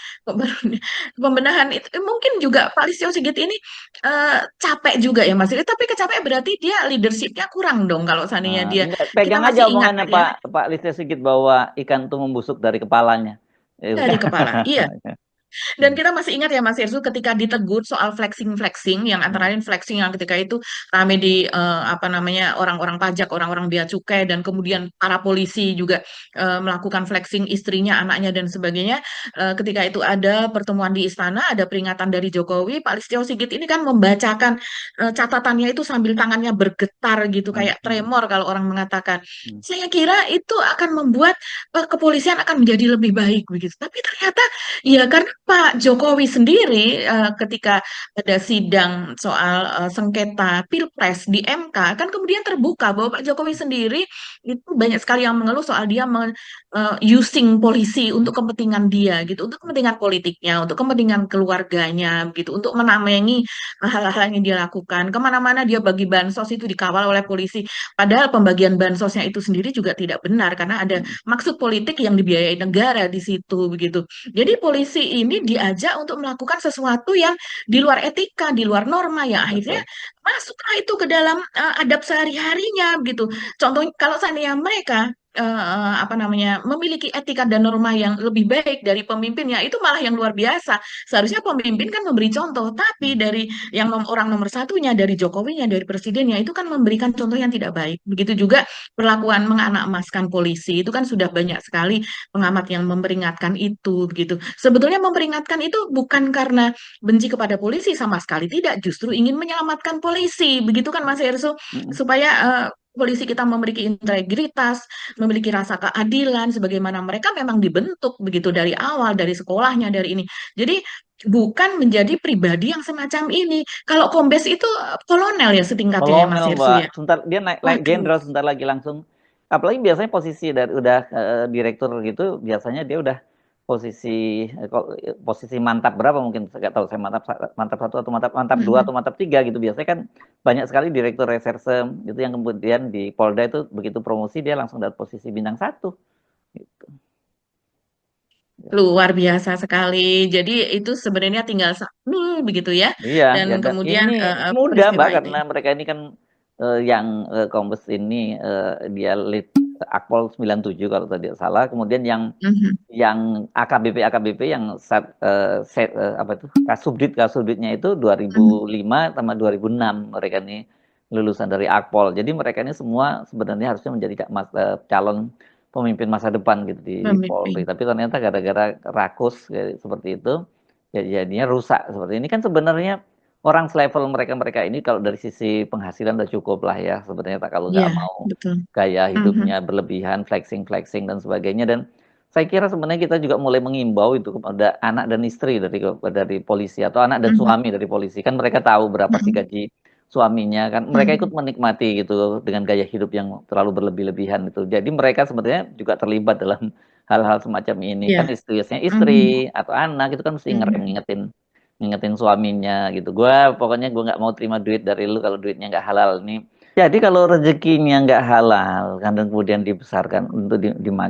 Pembenahan itu mungkin juga Pak Listio Sigit ini capek juga ya Mas. Tapi kecapean berarti dia leadershipnya kurang dong kalau seandainya dia Enggak, kita pegang masih aja ingat omongannya ya Pak Listio Sigit bahwa ikan itu membusuk dari kepalanya. Itu dari kan. kepala. Iya. Dan kita masih ingat ya Mas Irsu ketika ditegur soal flexing-flexing yang antara lain flexing yang ketika itu rame di apa namanya orang-orang pajak, orang-orang bea cukai dan kemudian para polisi juga melakukan flexing istrinya, anaknya dan sebagainya. Ketika itu ada pertemuan di istana, ada peringatan dari Jokowi, Pak Listio Sigit ini kan membacakan catatannya itu sambil tangannya bergetar gitu kayak tremor kalau orang mengatakan. Saya kira itu akan membuat kepolisian akan menjadi lebih baik begitu. Tapi ternyata iya, karena Pak Jokowi sendiri ketika ada sidang soal sengketa Pilpres di MK kan kemudian terbuka bahwa Pak Jokowi sendiri itu banyak sekali yang mengeluh soal dia using polisi untuk kepentingan dia gitu, untuk kepentingan politiknya, untuk kepentingan keluarganya gitu, untuk menamengi hal-hal yang dia lakukan. Kemana-mana dia bagi bansos itu dikawal oleh polisi. Padahal pembagian bansosnya itu sendiri juga tidak benar karena ada maksud politik yang dibiayai negara di situ begitu. Jadi polisi ini diajak untuk melakukan sesuatu yang di luar etika, di luar norma, yang akhirnya Betul. masuklah itu ke dalam adab sehari-harinya gitu. Contohnya kalau seandainya mereka apa namanya memiliki etika dan norma yang lebih baik dari pemimpinnya, itu malah yang luar biasa. Seharusnya pemimpin kan memberi contoh, tapi dari yang orang nomor satunya, dari Jokowinya, dari presidennya itu kan memberikan contoh yang tidak baik. Begitu juga perlakuan menganak-emaskan polisi itu kan sudah banyak sekali pengamat yang memperingatkan itu begitu. Sebetulnya memperingatkan itu bukan karena benci kepada polisi sama sekali tidak, justru ingin menyelamatkan polisi, begitu kan Mas Erso, supaya polisi kita memiliki integritas, memiliki rasa keadilan sebagaimana mereka memang dibentuk begitu dari awal, dari sekolahnya, dari ini. Jadi bukan menjadi pribadi yang semacam ini. Kalau kombes itu kolonel ya setingkatnya ya Mas Kolonel Yersu Mbak, ya. sebentar dia naik Waduh, jenderal sebentar lagi langsung. Apalagi biasanya posisi dari udah direktur gitu, biasanya dia udah posisi posisi mantap berapa mungkin saya nggak tahu saya mantap mantap satu atau mantap mantap dua atau mantap tiga gitu. Biasanya kan banyak sekali direktur reserse itu yang kemudian di Polda itu begitu promosi dia langsung dapat posisi bintang satu. Gitu. luar biasa sekali. Jadi itu sebenarnya tinggal satu begitu ya. Iya, Dan ya dan kemudian ini mudah Mbak peristiwa ini. karena mereka ini kan yang Kombes ini dia lead Akpol 97 kalau tadi tidak salah. Kemudian Mhm, yang AKBP yang apa itu Kasubditnya itu mhm. 2005 sama 2006 mereka ini lulusan dari Akpol. Jadi mereka ini semua sebenarnya harusnya menjadi calon pemimpin masa depan gitu di Polri. Pemimpin. Tapi ternyata gara-gara rakus kayak seperti itu ya jadinya rusak seperti ini kan sebenarnya orang selevel mereka-mereka ini kalau dari sisi penghasilan udah cukup lah ya sebenarnya tak kalau Ya, nggak mau betul. gaya Mhm, hidupnya berlebihan, flexing-flexing dan sebagainya. Dan saya kira sebenarnya kita juga mulai mengimbau itu kepada anak dan istri dari polisi atau anak dan mhm, suami dari polisi. Kan mereka tahu berapa sih mhm, gaji suaminya kan. Mereka ikut mhm. menikmati gitu dengan gaya hidup yang terlalu berlebih-lebihan itu. Jadi mereka sebenarnya juga terlibat dalam hal-hal semacam ini. Ya. Kan istrinya Mhm, istri atau anak itu kan mesti mhm. ngingetin ngingetin suaminya gitu. Pokoknya gue nggak mau terima duit dari lu kalau duitnya nggak halal nih. Jadi kalau rezekinya nggak halal, kan dan kemudian dibesarkan untuk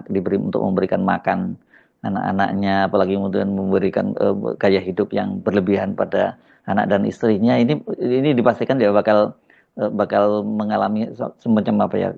diberi untuk memberikan makan anak-anaknya, apalagi kemudian memberikan gaya hidup yang berlebihan pada anak dan istrinya, ini dipastikan dia bakal mengalami semacam apa ya,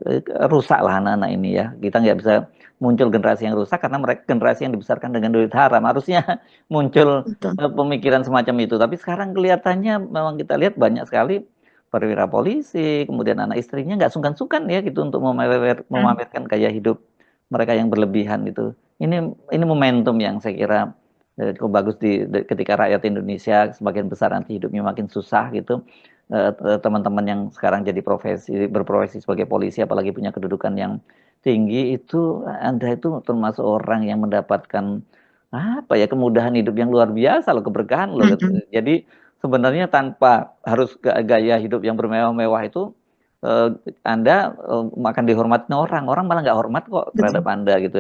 rusak lah anak-anak ini ya. Kita nggak bisa muncul generasi yang rusak karena mereka generasi yang dibesarkan dengan duit haram. Harusnya muncul Betul. pemikiran semacam itu. Tapi sekarang kelihatannya memang kita lihat banyak sekali perwira polisi, kemudian anak istrinya nggak sungkan-sungkan ya gitu untuk Mhm. memamerkan gaya hidup mereka yang berlebihan itu. Ini momentum yang saya kira Kok bagus ketika rakyat Indonesia sebagian besar nanti hidupnya makin susah gitu. Teman-teman yang sekarang jadi berprofesi sebagai polisi, apalagi punya kedudukan yang tinggi, itu Anda itu termasuk orang yang mendapatkan apa ya, kemudahan hidup yang luar biasa loh, keberkahan loh. Mm-mm. Jadi sebenarnya tanpa harus gaya hidup yang bermewah-mewah itu, eh, Anda akan dihormatin orang. Orang malah nggak hormat kok terhadap Betul. Anda gitu.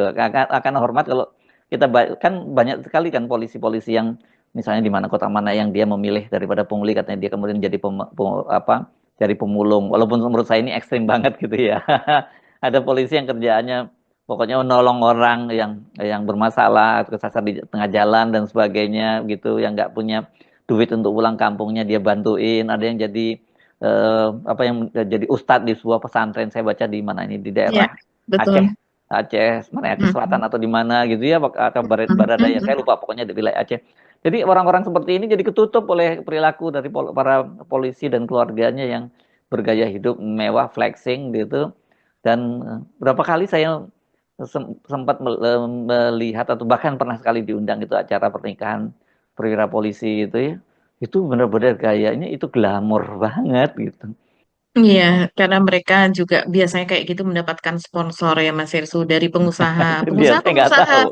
Akan hormat kalau kita kan banyak sekali kan polisi-polisi yang misalnya di mana kota mana yang dia memilih daripada pungli, katanya dia kemudian jadi jadi pemulung. Walaupun menurut saya ini ekstrim banget gitu ya. Ada polisi yang kerjaannya pokoknya menolong orang yang bermasalah, kesasar di tengah jalan dan sebagainya gitu, yang nggak punya duit untuk pulang kampungnya dia bantuin. Ada yang jadi apa yang jadi ustadz di sebuah pesantren. Saya baca di mana ini, di Iya, daerah betul. Aceh, mana Aceh Selatan Mm-mm. atau di mana gitu ya, atau Baradaya, Mm-mm. saya lupa, pokoknya di wilayah Aceh. Jadi orang-orang seperti ini jadi ketutup oleh perilaku dari para polisi dan keluarganya yang bergaya hidup mewah, flexing gitu. Dan berapa kali saya sempat melihat atau bahkan pernah sekali diundang itu acara pernikahan perwira polisi itu ya. Itu benar-benar gayanya itu glamor banget gitu. Iya, karena mereka juga biasanya kayak gitu mendapatkan sponsor ya Mas Irsu dari pengusaha, Itu dia, saya nggak pengusaha-pengusaha. tahu.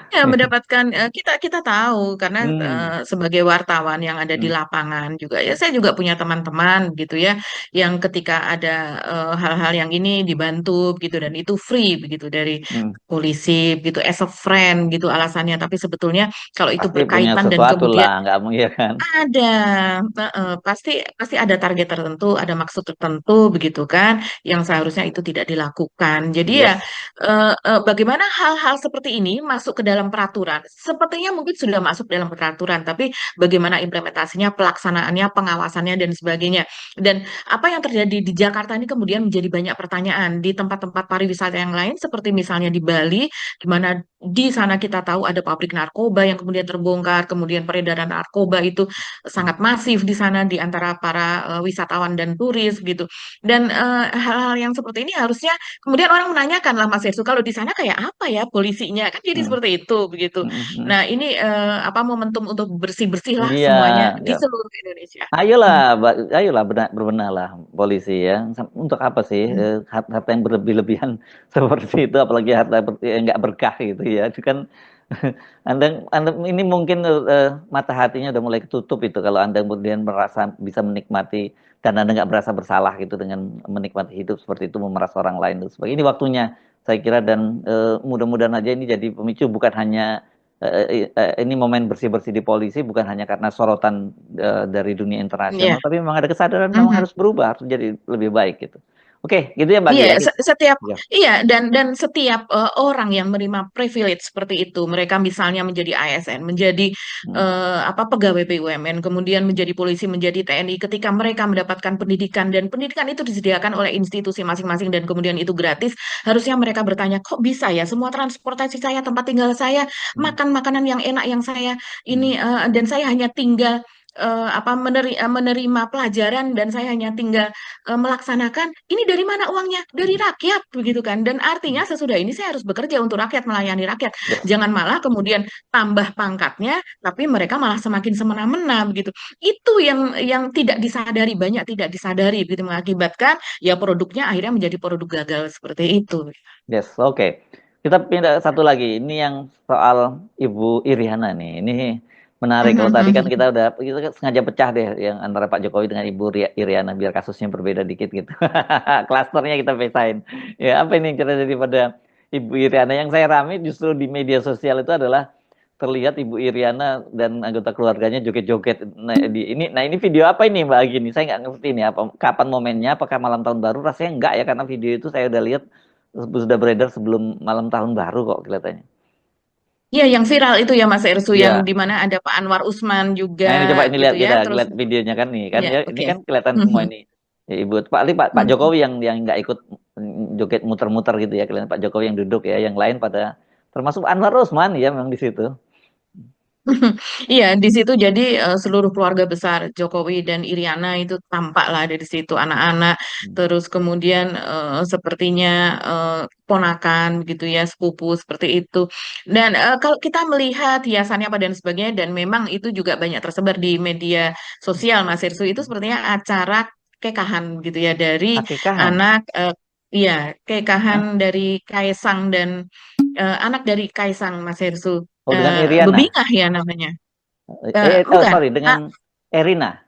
Ya, mendapatkan kita kita tahu karena Hmm, sebagai wartawan yang ada di hmm, lapangan juga ya saya juga punya teman-teman gitu ya yang ketika ada hal-hal yang ini dibantu gitu dan itu free begitu dari hmm. polisi gitu as a friend gitu alasannya tapi sebetulnya kalau itu Pasti punya berkaitan dan sesuatu kemudian lah, nggak mungkin kan? ada, pasti pasti ada target tertentu, ada maksud tertentu begitu kan, yang seharusnya itu tidak dilakukan. Jadi ya, Yes. bagaimana hal-hal seperti ini masuk ke dalam peraturan? Sepertinya mungkin sudah masuk dalam peraturan, tapi bagaimana implementasinya, pelaksanaannya, pengawasannya dan sebagainya. Dan apa yang terjadi di Jakarta ini kemudian menjadi banyak pertanyaan di tempat-tempat pariwisata yang lain, seperti misalnya di Bali, di mana di sana kita tahu ada pabrik narkoba yang kemudian terbongkar, kemudian peredaran narkoba itu sangat masif di sana di antara para wisatawan dan turis gitu. Dan hal-hal yang seperti ini harusnya kemudian orang menanyakan lah Mas Yesu, kalau di sana kayak apa ya polisinya? Kan jadi Hmm, seperti itu begitu. hmm, hmm. Nah, ini apa momentum untuk bersih-bersih lah Iya, semuanya di ya. seluruh Indonesia. Ayolah, Hmm. ayolah berbenahlah polisi ya. Untuk apa sih Hmm. harta yang berlebih-lebihan seperti itu, apalagi harta yang nggak berkah gitu ya. Itu kan Anda ini mungkin mata hatinya udah mulai ketutup itu kalau Anda kemudian merasa bisa menikmati dan Anda nggak merasa bersalah gitu dengan menikmati hidup seperti itu, memeras orang lain dan sebagainya. Ini waktunya saya kira, dan mudah-mudahan aja ini jadi pemicu, bukan hanya ini momen bersih-bersih di polisi bukan hanya karena sorotan dari dunia Iya. internasional, tapi memang ada kesadaran memang Mhm. harus berubah, harus jadi lebih baik gitu. Oke, gitu ya Mbak Iya, Gia. setiap Ya. iya dan setiap orang yang menerima privilege seperti itu, mereka misalnya menjadi ASN, menjadi Hmm, apa pegawai BUMN, kemudian menjadi polisi, menjadi TNI, ketika mereka mendapatkan pendidikan dan pendidikan itu disediakan oleh institusi masing-masing dan kemudian itu gratis, harusnya mereka bertanya, kok bisa ya semua transportasi saya, tempat tinggal saya, hmm, makan makanan yang enak yang saya hmm, ini dan saya hanya tinggal menerima pelajaran dan saya hanya tinggal melaksanakan ini dari mana uangnya? Dari hmm, rakyat begitu kan. Dan artinya hmm. sesudah ini saya harus bekerja untuk rakyat, melayani rakyat. Yes. Jangan malah kemudian tambah pangkatnya tapi mereka malah semakin semena-mena begitu. Itu yang tidak disadari, banyak tidak disadari begitu mengakibatkan ya produknya akhirnya menjadi produk gagal seperti itu. Yes, oke. Kita pindah satu lagi. Ini yang soal Ibu Iriana nih. Ini menarik. Kalau tadi kan kita kan sengaja pecah deh yang antara Pak Jokowi dengan Ibu Iriana biar kasusnya berbeda dikit gitu. Klasternya kita pisahin. Ya, apa ini yang cerita daripada Ibu Iriana yang saya rame justru di media sosial itu adalah terlihat Ibu Iriana dan anggota keluarganya joget-joget. Nah ini video apa ini Mbak Agini? Saya nggak ngerti ini apa, kapan momennya, apakah malam tahun baru? Rasanya enggak ya, karena video itu saya udah lihat sudah beredar sebelum malam tahun baru kok kelihatannya. Ya, yang viral itu ya Mas Ersu yang Iya. di mana ada Pak Anwar Usman juga Nah ini coba ini gitu lihat ya. kita Terus lihat videonya kan nih kan ya, ya, ini oke. kan kelihatan semua ini. Ya, Ibu Pak Jokowi yang nggak ikut joget muter-muter gitu ya, kelihatan Pak Jokowi yang duduk ya, yang lain pada termasuk Anwar Usman ya memang di situ. Iya, di situ jadi seluruh keluarga besar Jokowi dan Iriana itu tampak lah ada di situ anak-anak. Hmm. Terus kemudian sepertinya ponakan begitu ya, sepupu seperti itu. Dan kalau kita melihat hiasannya apa dan sebagainya, dan memang itu juga banyak tersebar di media sosial, Mas Irsu, itu sepertinya acara kekahan gitu ya dari Akikahan. anak, iya, kekahan Hah? dari Kaisang dan anak dari Kaisang, Mas Irsu. Oh, dengan Iriana. Bebingah ya namanya. Bukan, Sorry, dengan Erina.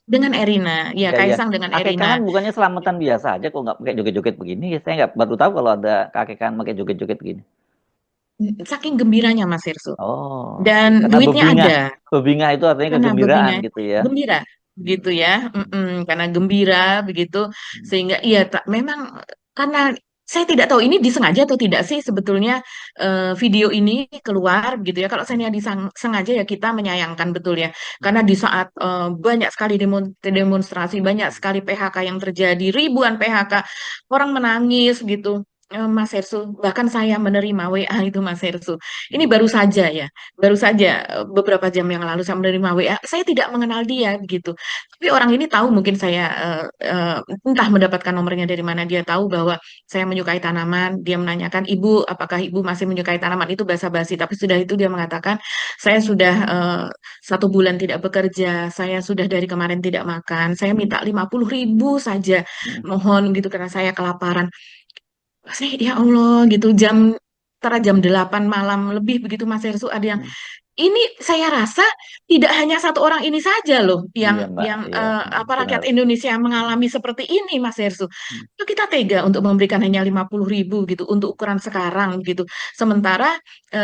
dengan Erina. Ya, Iya, iya. Kaisang dengan Erina. Akikahan bukannya selamatan biasa aja kok nggak pakai joget-joget begini? Saya nggak baru tahu kalau ada akikahan pakai joget-joget begini. Saking gembiranya Mas Irsu. Oh, oke. Dan Karena duitnya bebingah. ada. Bebingah itu artinya Karena kegembiraan bebingnya gitu ya. gembira Hmm. gitu ya. Karena gembira begitu, sehingga iya memang karena saya tidak tahu ini disengaja atau tidak sih sebetulnya, video ini keluar gitu ya. Kalau saya disengaja ya kita menyayangkan betul ya, karena di saat banyak sekali demonstrasi, banyak sekali PHK yang terjadi, ribuan PHK, orang menangis gitu. Mas Hersu, bahkan saya menerima WA itu Mas Hersu. Ini baru saja ya, baru saja beberapa jam yang lalu saya menerima WA. Saya tidak mengenal dia gitu. Tapi orang ini tahu mungkin saya, entah mendapatkan nomornya dari mana, dia tahu bahwa saya menyukai tanaman. Dia menanyakan, "Ibu, apakah ibu masih menyukai tanaman?" Itu basa-basi. Tapi sudah itu dia mengatakan, "Saya sudah 1 bulan tidak bekerja. Saya sudah dari kemarin tidak makan. Saya minta 50.000 saja. Hmm. Mohon gitu karena saya kelaparan." Saya, ya Allah gitu, antara jam 8 malam lebih begitu Mas Hersu, ada yang Hmm. ini, saya rasa tidak hanya satu orang ini saja loh Iya, yang Mbak. Iya, apa, benar. rakyat Indonesia mengalami seperti ini, Mas Hersu. Hmm. Itu kita tega untuk memberikan hanya 50.000 gitu untuk ukuran sekarang gitu. Sementara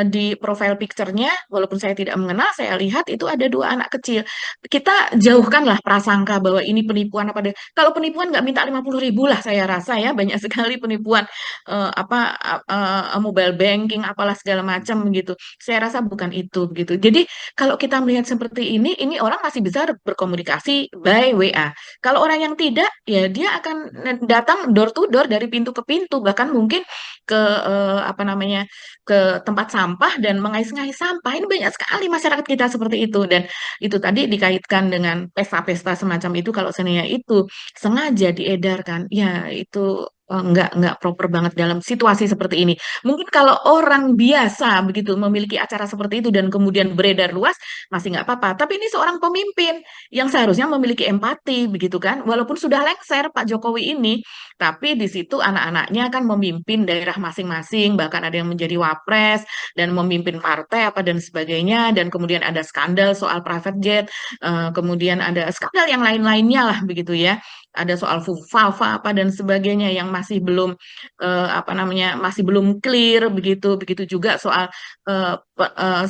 di profile picture-nya, walaupun saya tidak mengenal, saya lihat itu ada 2 anak kecil. Kita jauhkanlah prasangka bahwa ini penipuan apa deh. Kalau penipuan nggak minta 50.000 lah, saya rasa ya banyak sekali penipuan, apa, mobile banking apalah segala macam gitu. Saya rasa bukan itu gitu. Jadi kalau kita melihat seperti ini orang masih bisa berkomunikasi by WA. Kalau orang yang tidak, ya dia akan datang door to door dari pintu ke pintu, bahkan mungkin ke apa namanya, ke tempat sampah dan mengais-ngais sampah. Ini banyak sekali masyarakat kita seperti itu, dan itu tadi dikaitkan dengan pesta-pesta semacam itu. Kalau seandainya itu sengaja diedarkan, ya itu nggak proper banget dalam situasi seperti ini. Mungkin kalau orang biasa begitu memiliki acara seperti itu dan kemudian beredar luas masih nggak apa-apa. Tapi ini seorang pemimpin yang seharusnya memiliki empati begitu kan. Walaupun sudah lengser Pak Jokowi ini, tapi di situ anak-anaknya kan memimpin daerah masing-masing, bahkan ada yang menjadi wapres dan memimpin partai apa dan sebagainya. Dan kemudian ada skandal soal private jet, kemudian ada skandal yang lain-lainnya lah begitu ya. Ada soal FUFA apa dan sebagainya yang masih belum, apa namanya, masih belum clear begitu. Begitu juga soal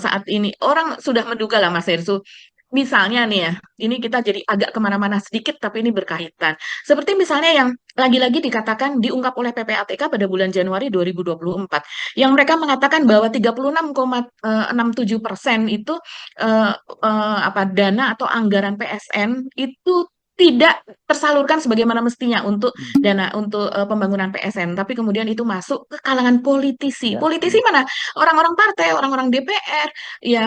saat ini orang sudah menduga lah Mas Hersu. Misalnya nih ya, ini kita jadi agak kemana-mana sedikit, tapi ini berkaitan. Seperti misalnya yang lagi-lagi dikatakan diungkap oleh PPATK pada bulan Januari 2024, yang mereka mengatakan bahwa 36,67% itu apa, dana atau anggaran PSN itu tidak tersalurkan sebagaimana mestinya untuk Hmm. dana untuk pembangunan PSN, tapi kemudian itu masuk ke kalangan politisi. Ya, Politisi mana? Orang-orang partai, orang-orang DPR, ya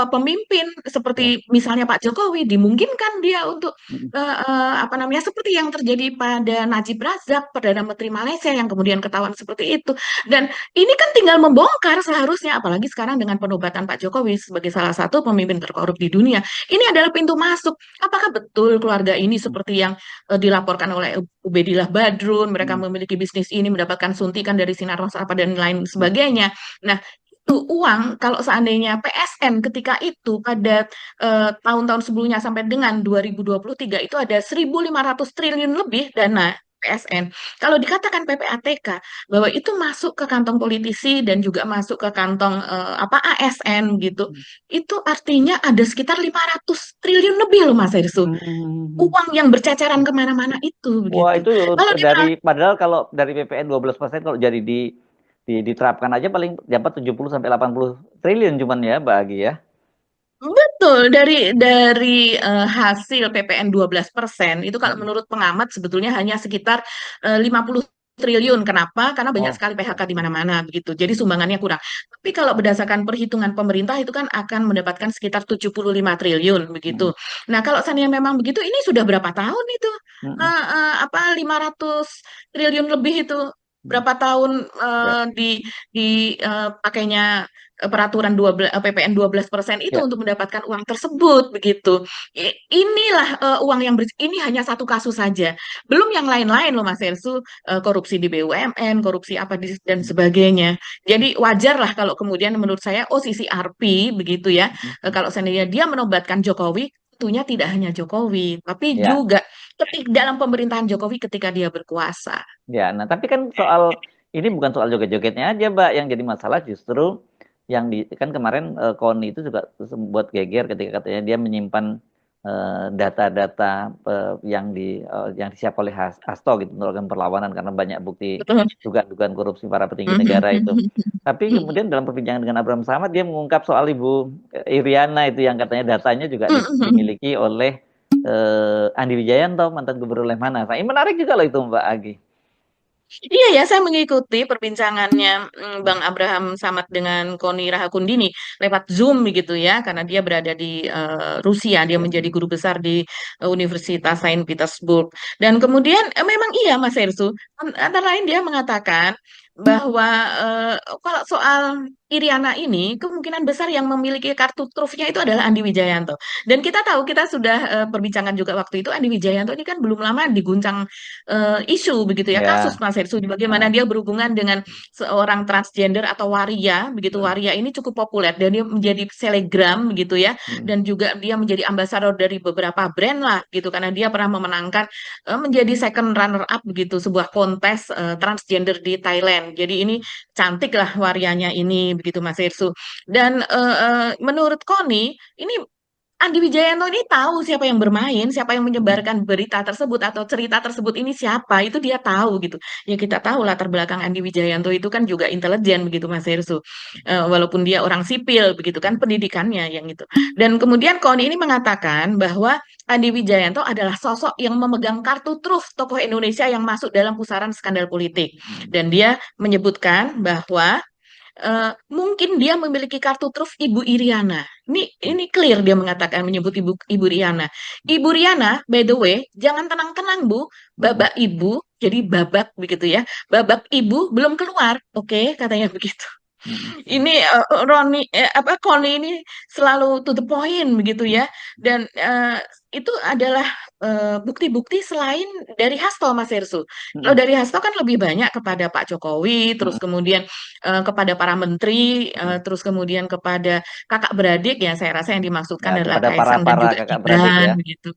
pemimpin ya. seperti misalnya Pak Jokowi dimungkinkan dia untuk Hmm. apa namanya, seperti yang terjadi pada Najib Razak, Perdana Menteri Malaysia yang kemudian ketahuan seperti itu. Dan ini kan tinggal membongkar seharusnya, apalagi sekarang dengan penobatan Pak Jokowi sebagai salah satu pemimpin terkorup di dunia. Ini adalah pintu masuk. Apakah betul keluarga ini seperti yang dilaporkan oleh Ubedillah Badrun, mereka Hmm. memiliki bisnis ini, mendapatkan suntikan dari Sinar Mas apa dan lain Hmm. sebagainya. Nah, itu uang kalau seandainya PSN ketika itu pada tahun-tahun sebelumnya sampai dengan 2023 itu ada 1.500 triliun lebih dana PSN. Kalau dikatakan PPATK bahwa itu masuk ke kantong politisi dan juga masuk ke kantong apa, ASN gitu, itu artinya ada sekitar 500 triliun lebih loh Mas Hersu. Hmm. Uang yang berceceran kemana-mana itu Wah, begitu. itu Kalau dari dibilang padahal kalau dari PPN 12% kalau jadi diterapkan aja paling dapat 70 sampai 80 triliun cuman ya, Mbak Agi ya. betul dari hasil PPN 12% itu kalau Hmm. menurut pengamat sebetulnya hanya sekitar 50 triliun. Kenapa? Karena banyak Oh, sekali PHK di oke. mana-mana begitu. Jadi sumbangannya kurang. Tapi kalau berdasarkan perhitungan pemerintah itu kan akan mendapatkan sekitar 75 triliun Hmm. begitu. Nah, kalau seandainya memang begitu, ini sudah berapa tahun itu? Hmm. Apa, 500 triliun lebih itu? berapa tahun Ya, pakainya peraturan 12 PPN 12% itu ya, untuk mendapatkan uang tersebut begitu. Inilah uang yang ini hanya satu kasus saja. Belum yang lain-lain loh Mas Ersu, korupsi di BUMN, korupsi apa dan sebagainya. Jadi wajar lah kalau kemudian menurut saya CCRP begitu ya. Kalau seandainya dia menobatkan Jokowi, tentunya tidak hanya Jokowi, tapi ya, juga dalam pemerintahan Jokowi ketika dia berkuasa. ya. Nah, tapi kan soal ini bukan soal joget-jogetnya aja, Mbak, yang jadi masalah justru yang di kan kemarin Koni itu juga buat geger ketika katanya dia menyimpan data-data yang disiap oleh Hasto gitu untuk melakukan perlawanan karena banyak bukti Betul. dugaan korupsi para petinggi negara itu. Tapi kemudian dalam perbincangan dengan Abraham Samad dia mengungkap soal Ibu Iriana itu yang katanya datanya juga dimiliki oleh Andi Wijayanto mantan gubernur Lemhanas. Nah, ini menarik juga loh itu Mbak Agi. Iya ya, saya mengikuti perbincangannya Bang Abraham Samad dengan Koni Rahakundini lewat Zoom begitu ya, karena dia berada di Rusia, dia Ya. menjadi guru besar di Universitas Saint Petersburg. Dan kemudian memang iya Mas Hersu, antara lain dia mengatakan bahwa kalau soal Iriana ini kemungkinan besar yang memiliki kartu trufnya itu adalah Andi Wijayanto. Dan kita tahu kita sudah perbincangan juga waktu itu Andi Wijayanto ini kan belum lama diguncang isu begitu ya, kasus Ya. Mas Hersu bagaimana Ah. dia berhubungan dengan seorang transgender atau waria begitu. Hmm. Waria ini cukup populer dan dia menjadi selebgram begitu ya, Hmm. dan juga dia menjadi ambasador dari beberapa brand lah gitu karena dia pernah memenangkan menjadi second runner up begitu sebuah kontes transgender di Thailand. Jadi ini cantik lah warianya ini begitu Mas Hersu. Dan menurut Koni ini Andi Wijayanto ini tahu siapa yang bermain, siapa yang Hmm. menyebarkan berita tersebut atau cerita tersebut ini siapa, itu dia tahu gitu. Ya kita tahu latar belakang Andi Wijayanto itu kan juga intelijen begitu Mas Hersu. Walaupun dia orang sipil begitu kan pendidikannya yang itu. Dan kemudian Koni ini mengatakan bahwa Andi Wijayanto adalah sosok yang memegang kartu truf tokoh Indonesia yang masuk dalam pusaran skandal politik. Hmm. Dan dia menyebutkan bahwa mungkin dia memiliki kartu truf Ibu Iriana. Ini clear dia mengatakan menyebut Ibu Iriana. Ibu Riana, by the way, jangan tenang-tenang Bu, Hmm. babak Ibu, jadi babak begitu ya. Babak Ibu belum keluar, oke, katanya begitu. Hmm. Ini Connie ini selalu to the point begitu ya, dan itu adalah bukti-bukti selain dari Hasto Mas Hersu. Kalau Hmm. dari Hasto kan lebih banyak kepada Pak Jokowi, terus Hmm. kemudian kepada para menteri, Hmm. terus kemudian kepada kakak beradik ya, saya rasa yang Ya, dimaksudkan adalah kepada para Kaisang dan para juga kakak beradik Gibran ya. gitu.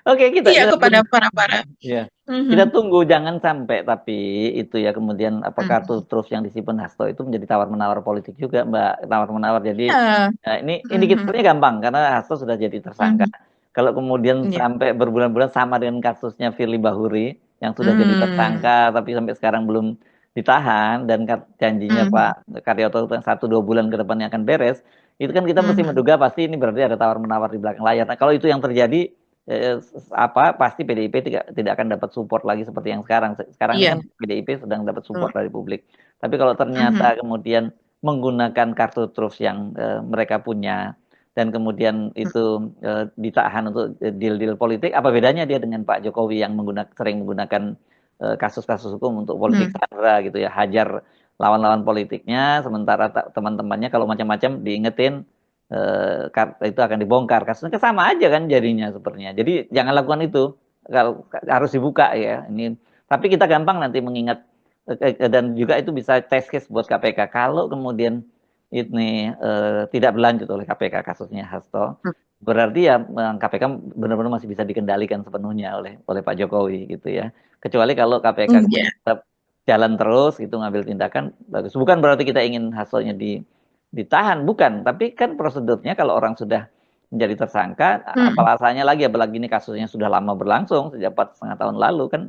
Oke, kita Iya kita kepada tunggu. para. Ya. Mhm, Kita tunggu jangan sampai tapi itu ya kemudian apa kartu mhm. truf yang disimpan Hasto itu menjadi tawar-menawar politik juga, Mbak. Tawar-menawar. Jadi Iya. ini Mhm, indikatornya gampang karena Hasto sudah jadi tersangka. mhm. Kalau kemudian Iya. sampai berbulan-bulan sama dengan kasusnya Firly Bahuri yang sudah jadi Hmm. tersangka tapi sampai sekarang belum ditahan dan janjinya Pak Mhm, Karyoto 1-2 bulan ke depannya akan beres, itu kan kita mesti mhm. menduga pasti ini berarti ada tawar-menawar di belakang layar. Nah, kalau itu yang terjadi pasti PDIP tidak tidak akan dapat support lagi seperti yang sekarang. Sekarang ini Iya, kan PDIP sedang dapat support betul. dari publik. Tapi kalau Mhm, ternyata kemudian menggunakan kartu truf yang mereka punya dan kemudian itu ditahan untuk deal-deal politik, apa bedanya dia dengan Pak Jokowi yang sering menggunakan kasus-kasus hukum untuk politik mhm, sara gitu ya, hajar lawan-lawan politiknya, sementara teman-temannya kalau macam-macam diingetin itu akan dibongkar. Kasusnya sama aja kan jadinya sepertinya. Jadi jangan lakukan itu. Kalau harus dibuka ya. Ini tapi kita gampang nanti mengingat dan juga itu bisa test case buat KPK kalau kemudian ini tidak berlanjut oleh KPK kasusnya Hasto. Berarti ya KPK benar-benar masih bisa dikendalikan sepenuhnya oleh Pak Jokowi gitu ya. Kecuali kalau KPK iya, tetap jalan terus gitu ngambil tindakan bagus. Bukan berarti kita ingin hasilnya ditahan, bukan. Tapi kan prosedurnya kalau orang sudah menjadi tersangka, mhm, apalagi lagi, apalagi ini kasusnya sudah lama berlangsung, sejak 4,5 tahun lalu kan,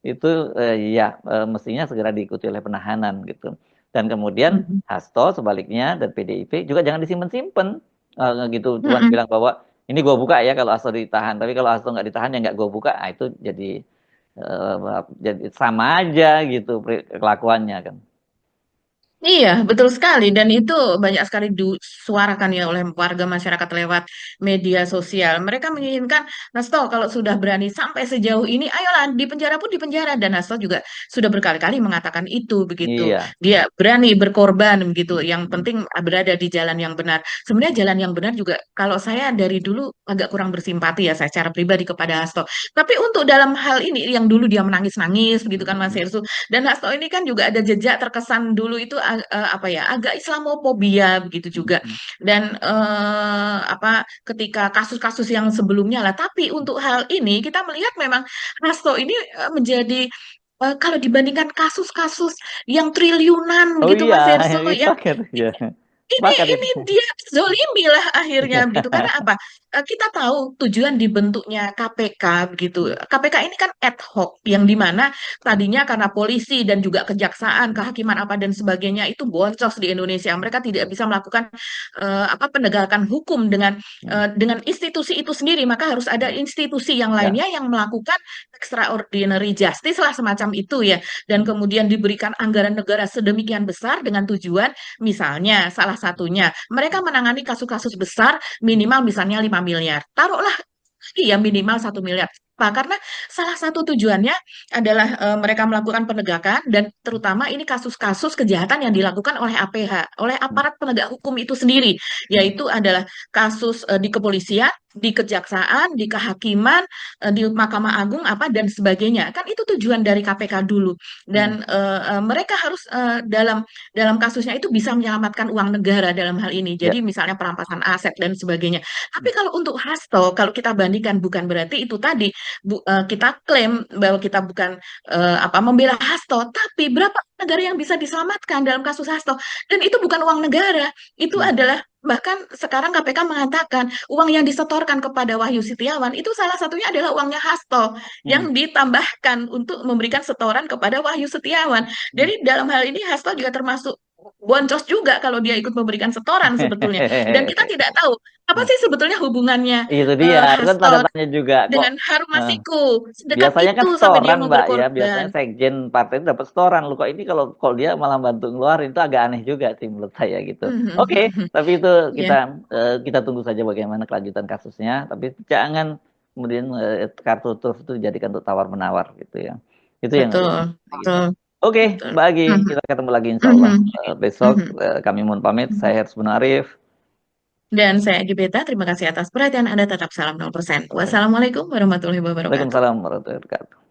itu ya mestinya segera diikuti oleh penahanan gitu. Dan kemudian mhm, Hasto sebaliknya dan PDIP juga jangan disimpan-simpan gitu. Tuhan mhm. bilang bahwa ini gue buka ya kalau Hasto ditahan, tapi kalau Hasto nggak ditahan ya nggak gue buka, nah, itu jadi sama aja gitu kelakuannya kan. Iya, betul sekali. Dan itu banyak sekali disuarakan ya oleh warga masyarakat lewat media sosial. Mereka menginginkan Hasto kalau sudah berani sampai sejauh ini, ayolah di penjara pun di penjara. Dan Hasto juga sudah berkali-kali mengatakan itu begitu. Iya. Dia berani berkorban begitu. Mm, Yang mm, penting berada di jalan yang benar. Sebenarnya jalan yang benar juga kalau saya dari dulu agak kurang bersimpati ya saya secara pribadi kepada Hasto. Tapi untuk dalam hal ini yang dulu dia menangis-nangis begitu kan Mas mm, Hersu, dan Hasto ini kan juga ada jejak terkesan dulu itu apa ya agak Islamophobia begitu mm, juga. mm, Dan apa ketika kasus-kasus yang sebelumnya lah. Tapi untuk hal ini kita melihat memang Hasto ini menjadi kalau dibandingkan kasus-kasus yang triliunan Oh begitu iya, Mas Herso itu yang akhir ya. ini Sepakat ini itu. dia zolimi lah akhirnya begitu karena apa? Kita tahu tujuan dibentuknya KPK begitu. Mm, KPK ini kan ad hoc yang dimana mm, tadinya karena polisi dan juga kejaksaan, kehakiman apa dan sebagainya itu boncos di Indonesia. Mereka tidak bisa melakukan apa penegakan hukum mm, dengan institusi itu sendiri. Maka harus ada mm. institusi yang Ya. lainnya yang melakukan extraordinary justice lah semacam itu ya. Dan Mm, kemudian diberikan anggaran negara sedemikian besar dengan tujuan. Misalnya, salah satunya, mereka menangani kasus-kasus besar minimal misalnya 5 miliar. Taruhlah ya minimal 1 miliar. Apa? Karena salah satu tujuannya adalah mereka melakukan penegakan dan terutama ini kasus-kasus kejahatan yang dilakukan oleh APH, oleh mm, aparat penegak hukum itu sendiri, mm, yaitu adalah kasus di kepolisian, di kejaksaan, di kehakiman, di Mahkamah Agung apa dan sebagainya. Kan itu tujuan dari KPK dulu. mm, Dan mereka harus dalam kasusnya itu bisa menyelamatkan uang negara dalam hal ini. ya. Jadi misalnya perampasan aset dan sebagainya. Tapi Mm, kalau untuk Hasto, kalau kita bandingkan bukan berarti itu tadi kita klaim bahwa kita bukan apa membela Hasto, tapi berapa negara yang bisa diselamatkan dalam kasus Hasto? Dan itu bukan uang negara, itu mm, adalah bahkan sekarang KPK mengatakan uang yang disetorkan kepada Wahyu Setiawan itu salah satunya adalah uangnya Hasto mm, yang ditambahkan untuk memberikan setoran kepada Wahyu Setiawan. mm. Jadi dalam hal ini Hasto juga termasuk boncos juga kalau dia ikut memberikan setoran sebetulnya. Dan kita tidak tahu apa sih sebetulnya hubungannya Itu dia, itu kan tanda Hasto tanya juga kok. dengan Harun eh, Masiku. Sedekat Biasanya kan itu sampai dia setoran mau Mbak ya, biasanya berkorban. sekjen partai itu dapat setoran. Lu kok ini kalau kalau dia malah bantu ngeluarin itu agak aneh juga sih menurut saya gitu. Oke, tapi itu kita Ya, kita tunggu saja bagaimana kelanjutan kasusnya. Tapi jangan kemudian kartu truf itu dijadikan untuk tawar menawar gitu ya. Itu yang betul, gitu. betul, Oke, betul. Mbak Agi, Mhm, kita ketemu lagi insya Allah mhm, besok. mhm, Kami mohon pamit. Saya mhm. Hersman Munarif. Dan saya Gibeta, terima kasih atas perhatian Anda. Tetap salam 0%. Wassalamualaikum warahmatullahi wabarakatuh. Waalaikumsalam warahmatullahi wabarakatuh.